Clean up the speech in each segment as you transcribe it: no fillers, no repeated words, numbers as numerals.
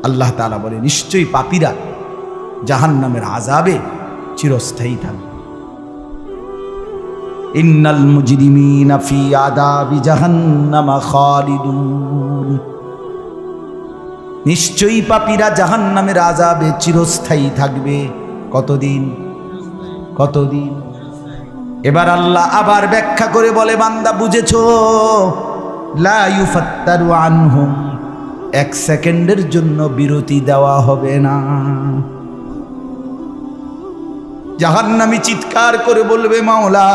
আল্লাহ তাআলা বলে নিশ্চয়ই পাপীরা জাহান্নামের আযাবে চিরস্থায়ী থাকবে। ইন্নাল মুজরিমিনা ফি আযাবি জাহান্নামা খালিদুন, নিশ্চয়ই পাপীরা জাহান্নামের আযাবে চিরস্থায়ী থাকবে। কতদিন? কতদিন? এবার আল্লাহ আবার ব্যাখ্যা করে বলে, বান্দা বুঝেছো? লা ইউফাত্তারু আনহুম, এক সেকেন্ডের জন্য বিরতি দেওয়া হবে না। জাহান্নামী চিৎকার করে বলবে, মাওলা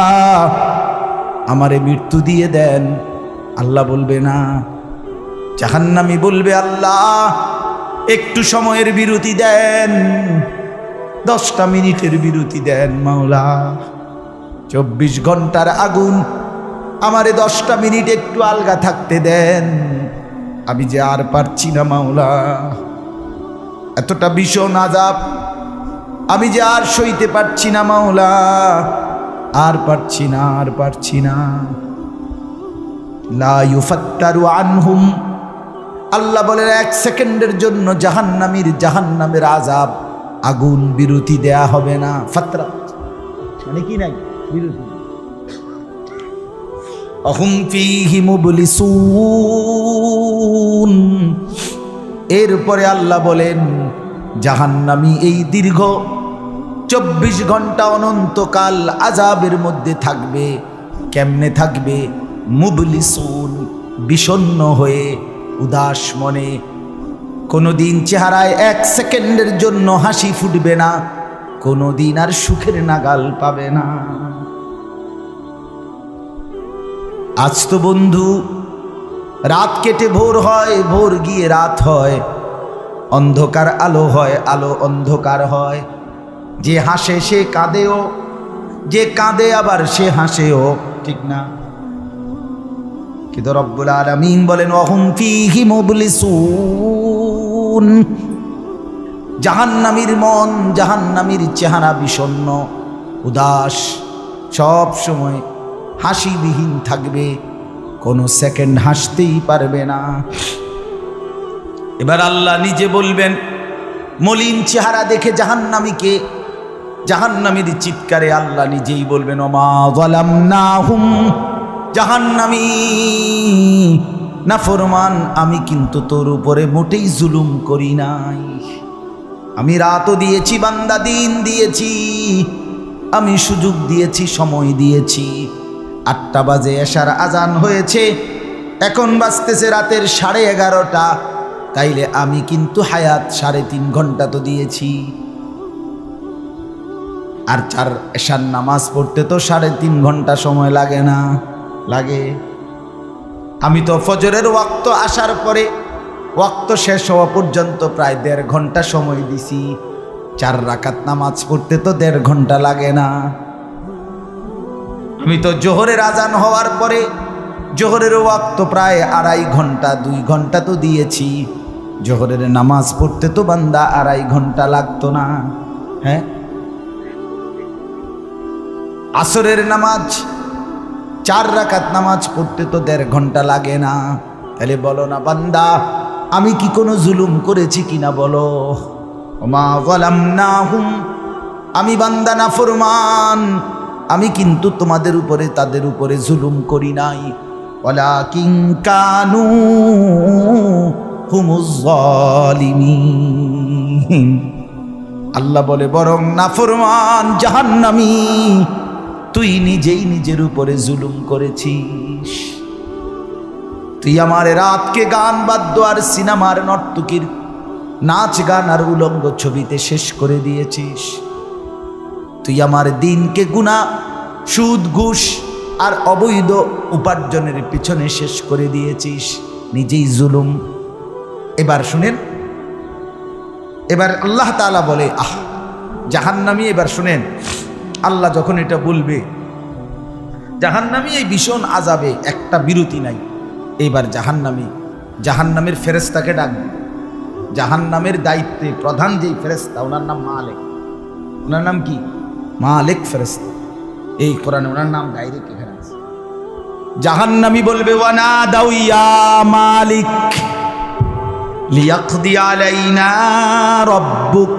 আমারে মৃত্যু দিয়ে দেন। আল্লাহ বলবে না। জাহান্নামী বলবে, আল্লাহ একটু সময়ের বিরতি দেন, 10টা মিনিটের বিরতি দেন মাওলা। 24 ঘন্টার আগুন, আমারে 10টা মিনিট একটু আলগা থাকতে দেন, আমি যে আর পারছি না মাওলা, এতটা ভীষণ আযাব আমি যে আর সইতে পারছি না মাওলা, আর পারছি না, আর পারছি না। লা ইউফাত্তারু আনহুম, আল্লাহ বলেন এক সেকেন্ডের জন্য জাহান্নামের আযাব, আগুন বিরতি দেয়া হবে না। ফাতরা মানে কি নাই বিরতি। আহুম ফীহি মুবলিসুন, এরপরে আল্লাহ বলেন জাহান্নামী এই দীর্ঘ 24 ঘন্টা অনন্তকাল আযাবের মধ্যে থাকবে। কেমনে থাকবে? মুবলিসুন, বিষণ্ণ হয়ে, উদাস মনে। কোনোদিন চেহারায় 1 সেকেন্ডের জন্য হাসি ফুটবে না, কোনোদিন আর সুখের নাগাল পাবে না। আজ তো বন্ধু রাত কেটে ভোর হয়, ভোর গিয়ে রাত হয়, অন্ধকার আলো হয়, আলো অন্ধকার হয়। যে হাসে সে কাঁদেও, যে কাঁদে আবার সে হাসেও, ঠিক না? কিন্তু রব্বুল আলামিন বলেন ওয়াহুম ফীহি মুবলিসুন, জাহান্নামীর মন, জাহান্নামীর চেহারা বিষণ্ণ, উদাস, সব সময় হাসিবিহীন থাকবে, কোনো সেকেন্ড হাসতেই পারবে না। এবার আল্লাহ নিজে বলবেন, মলিন চেহারা দেখে জাহান্নামীকে, জাহান্নামীর চিৎকারে আল্লাহ নিজেই বলবেন ওমা যালামনাহুম, জাহান্নামী নাফরমান, আমি কিন্তু তোর উপরে মোটেই জুলুম করি নাই। আমি রাতও দিয়েছি বান্দা, দিন দিয়েছি, আমি সুযোগ দিয়েছি, সময় দিয়েছি। 8টা বাজে এশার আজান হয়েছে, এখন বাজতেছে রাতের 11:30। তাইলে আমি কিন্তু হায়াত 3.5 ঘন্টা তো দিয়েছি। আর 4 এশার নামাজ পড়তে তো 3.5 ঘন্টা সময় লাগে না? লাগে। আমি তো ফজরের ওয়াক্ত আসার পরে ওয়াক্ত শেষ হওয়া পর্যন্ত প্রায় 1.5 ঘন্টা সময় দিছি। 4 রাকাত নামাজ পড়তে তো 1.5 ঘন্টা লাগে না? আমি তো জোহরের আজান হওয়ার পরে জোহরের ওয়াক্ত প্রায় 2.5 ঘন্টা, 2 ঘন্টা তো দিয়েছি। জোহরের নামাজ পড়তে তো বান্দা 2.5 ঘন্টা লাগতো না? হ্যাঁ। আসরের নামাজ 4 রাকাত নামাজ পড়তে তো 1.5 ঘন্টা লাগে না? তাহলে বলো না বান্দা আমি কি কোনো জুলুম করেছি কিনা বলো? ওমা যালামনাহুম, আমি বান্দা নাফরমান, আমি কিন্তু তোমাদের উপরে, তাদের উপরে জুলুম করি নাই। ওয়ালাকিন কানু হুমুজ জালিমিন, আল্লাহ বলে বরং নাফরমান জাহান্নামী তুই নিজেই নিজের উপরে জুলুম করেছিস। তুই আমার রাতকে গান বাদ্য আর সিনেমার নর্তকীর নাচ গান আর উলঙ্গ ছবিতে শেষ করে দিয়েছিস। তুই আমার দিনকে গুনাহ, সুদ, ঘুষ আর অবৈধ উপার্জনের পিছনে শেষ করে দিয়েছিস, নিজেই জুলুম। এবার শুনেন, এবার আল্লাহ তাআলা বলে জাহান্নামী, এবার শুনেন আল্লাহ যখন এটা বলবে জাহান্নামী এই ভীষণ আযাবে একটা বিরতি নাই। এইবার জাহান্নামের ফেরেশতাকে ডাকবে। জাহান্নামের দায়িত্বে প্রধান যেই ফেরেশতা, ওনার নাম মালিক। ওনার নাম কি? মালিক ফেরেশতা। এই কোরআনে ওনার নাম ডাইরেক্ট এখানে আছে। জাহান্নামী বলবে ওয়ানাদাউ ইয়া মালিক, লিয়াকদি আলাইনা রাব্বুক।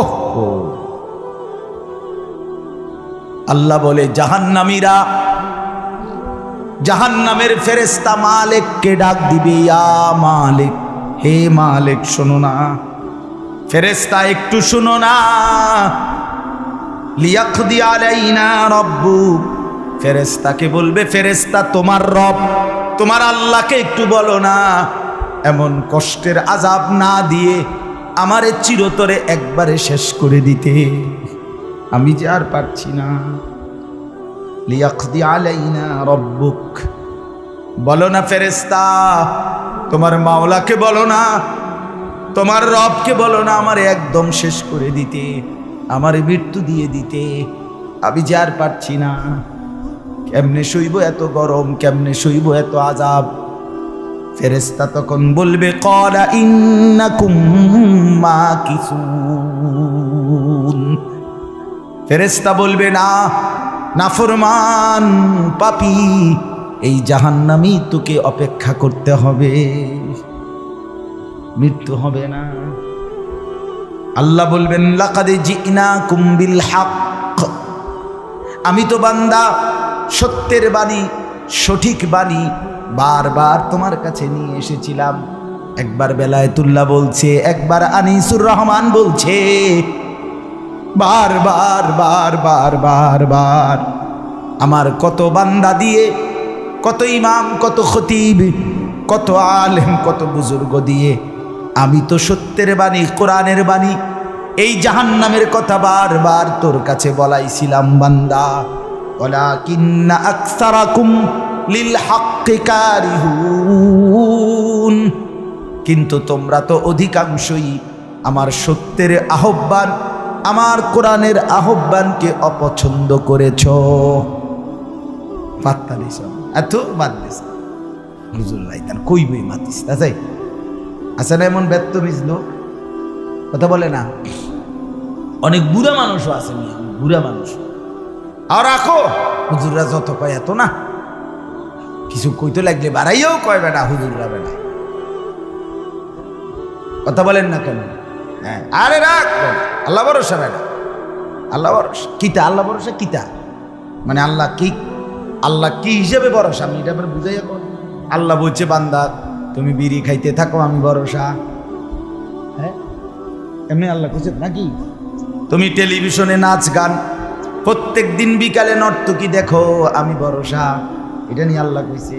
ওহো, আল্লাহ বলে জাহান্নামীরা, জাহান্নামের ফেরেশতা মালিককে ডাক দিবে, ইয়া মালিক, হে মালিক শোনো না, ফেরেশতা একটু শোনো না। লিয়াকদি আলাইনা রাব্বুক, ফেরেশতাকে বলবে, ফেরেশতা তোমার রব, তোমার আল্লাহকে একটু বলো না এমন কষ্টের আযাব না দিয়ে আমারে চিরতরে একবারে শেষ করে দিতে, আমি যে আর পারছি না। লিয়াকদি আলাইনা রাব্বুক, বলো না ফেরেশতা, তোমার মাওলাকে বলো না, তোমার রবকে বলো না আমারে একদম শেষ করে দিতে, আমারে মৃত্যু দিয়ে দিতে, আমি যে আর পারছি না। কেমনে সইব এত গরম, কেমনে সইব এত আযাব? ফেরেশতা তখন বলবে, ক্বালা ইন্নাকুম মাকিসুন। ফেরেশতা বলবে, না নাফরমান পাপী, এই জাহান্নামী তোকে অপেক্ষা করতে হবে, মৃত্যু হবে না। আল্লাহ বলবেন, লাকাদ জিনাকুম বিল হক, আমি তো বান্দা সত্যের বাণী, সঠিক বাণী বারবার তোমার কাছে নিয়ে এসেছিলাম। একবার বেলায়েতুল্লাহ বলছে, একবার আনিসুর রহমান বলছে, বারবার বারবার বারবার আমার কত বান্দা দিয়ে, কত ইমাম, কত খতিব, কত আলেম, কত বুজুর্গ দিয়ে আমি তো সত্যের বাণী, কোরআনের বাণী, এই জাহান্নামের কথা বারবার তোর কাছে বলাইছিলাম বান্দা। ওয়ালাকিন্না আকসারাকুম লিল হাক্কি কারিহুন, কিন্তু তোমরা তো অধিকাংশই আমার সত্যের আহ্বান, আমার কোরআনের আহ্বানকে অপছন্দ করেছ। পাত্তা দিস এত বাদ দিস হুজুর রাইতান কই বই মাতিস তাই আছে না এমন ব্যর্থ মিজলো কথা বলে না। অনেক বুড়া মানুষও আছে, বুড়া মানুষ আর রাখো হুজুররা যত কয় এত না, কিছু কইতে লাগলে বাড়াইও কয় বেটা হুজুররা বেটা, কথা বলেন না কেন? হ্যাঁ, আরে রাখ, আল্লাহ ভরসা বেটা, আল্লাহ ভরসা কিতা, আল্লাহ ভরসা কিতা মানে আল্লাহ কি, আল্লাহ কি হিসেবে ভরসা আমি এটা বুঝাই। এখন আল্লাহ বলছে বান্দা তুমি বিড়ি খাইতে থাকো আমি ভরসা, হ্যাঁ এমনি আল্লাহ কইছে নাকি? তুমি টেলিভিশনে নাচ গান প্রত্যেক দিন বিকালে নর্তকী দেখো আমি ভরসা, এটা নিয়ে আল্লাহ কইছে।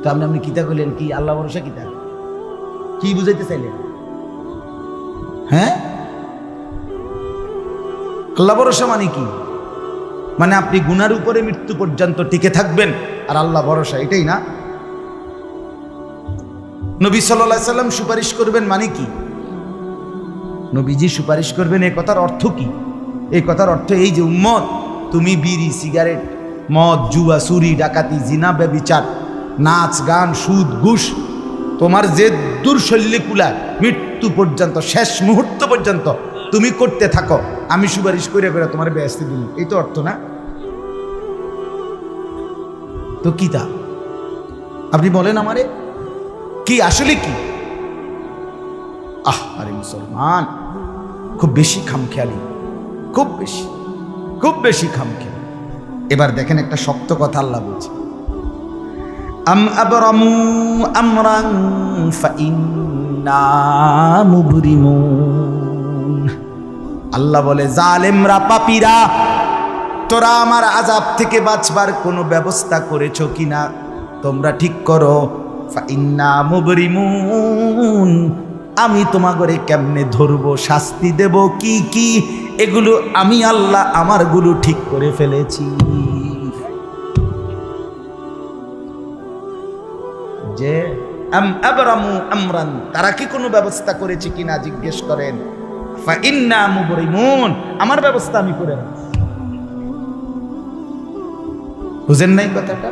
তো আপনি কিতা কইলেন কি আল্লাহ ভরসা কিতা, কি বুঝাইতে চাইলেন? হ্যাঁ, আল্লাহ ভরসা মানে কি? মানে আপনি গুনার উপরে মৃত্যু পর্যন্ত টিকে থাকবেন আর আল্লাহ ভরসা, এটাই না? নবী সাল্লাল্লাহু আলাইহি সাল্লাম সুপারিশ করবেন মানে কি? নবীজি সুপারিশ করবেন এই কথার অর্থ কি? এই কথার অর্থ এই যে উম্মত তুমি বিড়ি, সিগারেট, মদ, জুয়া, চুরি, ডাকাতি, জিনা, ব্যভিচার, নাচ গান, সুদ, ঘুষ, তোমার যে দুর্শল্যে কুলায় মৃত্যু পর্যন্ত, শেষ মুহূর্ত পর্যন্ত তুমি করতে থাকো, আমি সুপারিশ করে করে তোমার বেহেশতে দিল, এই তো অর্থ না? তো কি তা আপনি বলেন আমারে কি আসলে কি? আরে মুসলমান খুব বেশি খামখেয়ালি, খুব বেশি, খুব বেশি খামখেয়ালি। এবার দেখেন একটা শক্ত কথা আল্লাহ বলছে, আম আবরামু আমরান ফাইন্না মুবরিমুন। আল্লাহ বলে জালেমরা, পাপীরা, তোরা আমার আযাব থেকে বাঁচবার কোনো ব্যবস্থা করেছো কিনা তোমরা ঠিক করো। ফাইন্না মুবরিমুন, আমি তোমাগরে কেমনে ধরবো, শাস্তি দেব কি কি, এগুলো আমি আল্লাহ আমারগুলো ঠিক করে ফেলেছি। যে আম আবরামু আমরান, তারা কি কোনো ব্যবস্থা করেছে কিনা জিজ্ঞেস করেন। ফাইন্না মুবরিমুন, আমার ব্যবস্থা আমি করে রাখছি। বুঝেন নাই কথাটা?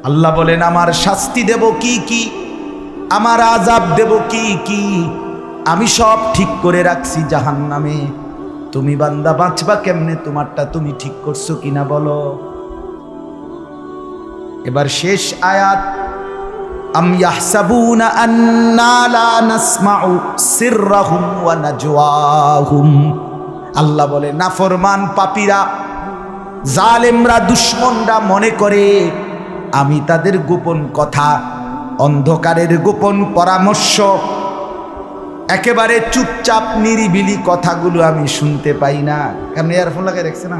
আল্লাহ বলেন আমার শাস্তি দেব কি কি, আমার আযাব দেব কি কি, আমি সব ঠিক করে রাখছি জাহান্নামে। তুমি বান্দা বাঁচবা কেমনে, তোমারটা তুমি ঠিক করছো কিনা বলো। এবার শেষ আয়াত, আম ইয়াহসাবুনা আন্না লা নাসমাউ সিররাহুম ওয়া নাজওয়াহুম। আল্লাহ বলে নাফরমান পাপীরা, জালেমরা, দুশমনরা মনে করে আমি তাদের গোপন কথা, অন্ধকারের গোপন পরামর্শ, একেবারে চুপচাপ নিরিবিলি কথাগুলো আমি শুনতে পাই না। কারণ ইয়ারফোন লাগাই রাখছে না,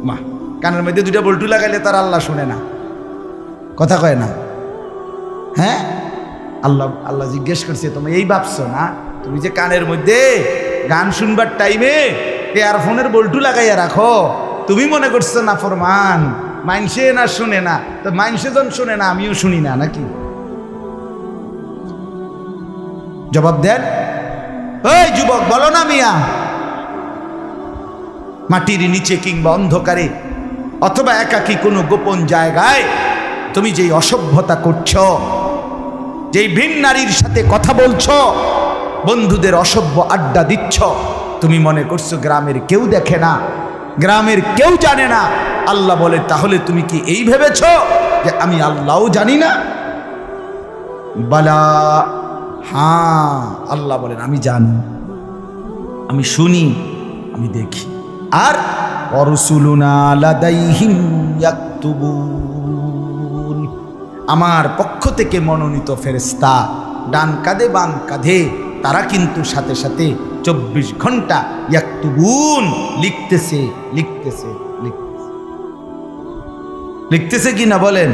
মা কানের মধ্যে দুইটা বল্টু লাগাইলে তার আল্লাহ শুনে না, কথা কয় না। হ্যাঁ, আল্লাহ জিজ্ঞেস করছে তুমি এই ভাবছো না, তুমি যে কানের মধ্যে গান শুনবার টাইমে ইয়ারফোনের বল্টু লাগাইয়া রাখো, তুমি মনে করছো না ফরমান মাইনসে না শুনে না, তো মাইনসে যখন শুনে না আমিও শুনি না নাকি? জবাব দেন, ওই যুবক বলো না মিয়া, মাটির নিচে কিংবা অন্ধকারে অথবা একাকী কোনো গোপন জায়গায় তুমি যেই অসভ্যতা করছো, যেই ভিন নারীর সাথে কথা বলছো, বন্ধুদের অসভ্য আড্ডা দিচ্ছ, তুমি মনে করছো গ্রামের কেউ দেখে না, গ্রামের কেউ জানে না। আল্লাহ বলে তাহলে তুমি কি এই ভেবেছো যে আমি আল্লাহও জানি না? বালা, হ্যাঁ, আল্লাহ বলেন আমি জানি, আমি শুনি, আমি দেখি। আর অরসুলুনা লাদাইহিম ইয়াকতুবুন, আমার পক্ষ থেকে মনোনীত ফেরেশতা ডান কাঁধে বাম কাঁধে, তারা কিন্তু সাথে সাথে 24 ঘন্টা ইয়াকতুবুন, লিখতেছে লিখতেছে লিখতেছে লিখতেছে কি না বলেন?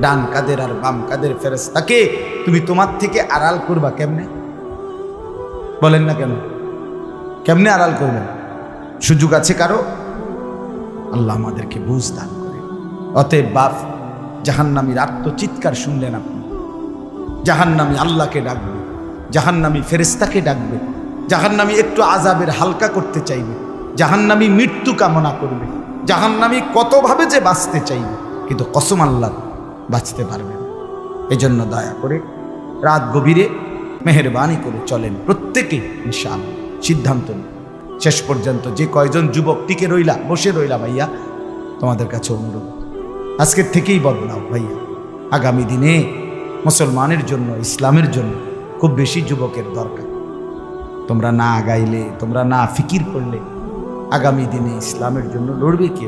ডান কাদের আর বাম কাদের ফেরেশতাকে তুমি তোমার থেকে আড়াল করবা কেমনে? বলেন না কেন? কেমনে আড়াল করবেন? সুযোগ আছে কারো? আল্লাহ আমাদেরকে বুঝ দান করে। অতএব বাপ, জাহান্নামীর আত্মচিৎকার শুনলেন আপনি, জাহান্নামী আল্লাহকে ডাকবে, জাহান্নামী ফেরেশতাকে ডাকবে, জাহান্নামী একটু আযাবের হালকা করতে চাইবে, জাহান্নামী মৃত্যু কামনা করবে, জাহান্নামী কতভাবে যে বাঁচতে চাইবে, কিন্তু কসম আল্লাহ বাঁচতে পারবে না। এজন্য দয়া করে রাত গভীরে মেহেরবানি করে চলেন প্রত্যেকে ইনশাআল্লাহ, সিদ্ধান্ত নিন। শেষ পর্যন্ত যে কয়জন যুবক টিকে রইলা, বসে রইলা, ভাইয়া তোমাদের কাছে অনুরোধ, আজকের থেকেই বদলাও ভাইয়া। আগামী দিনে মুসলমানের জন্য, ইসলামের জন্য খুব বেশি যুবকের দরকার। তোমরা না আগাইলে, তোমরা না ফিকির করলে আগামী দিনে ইসলামের জন্য লড়বে কে?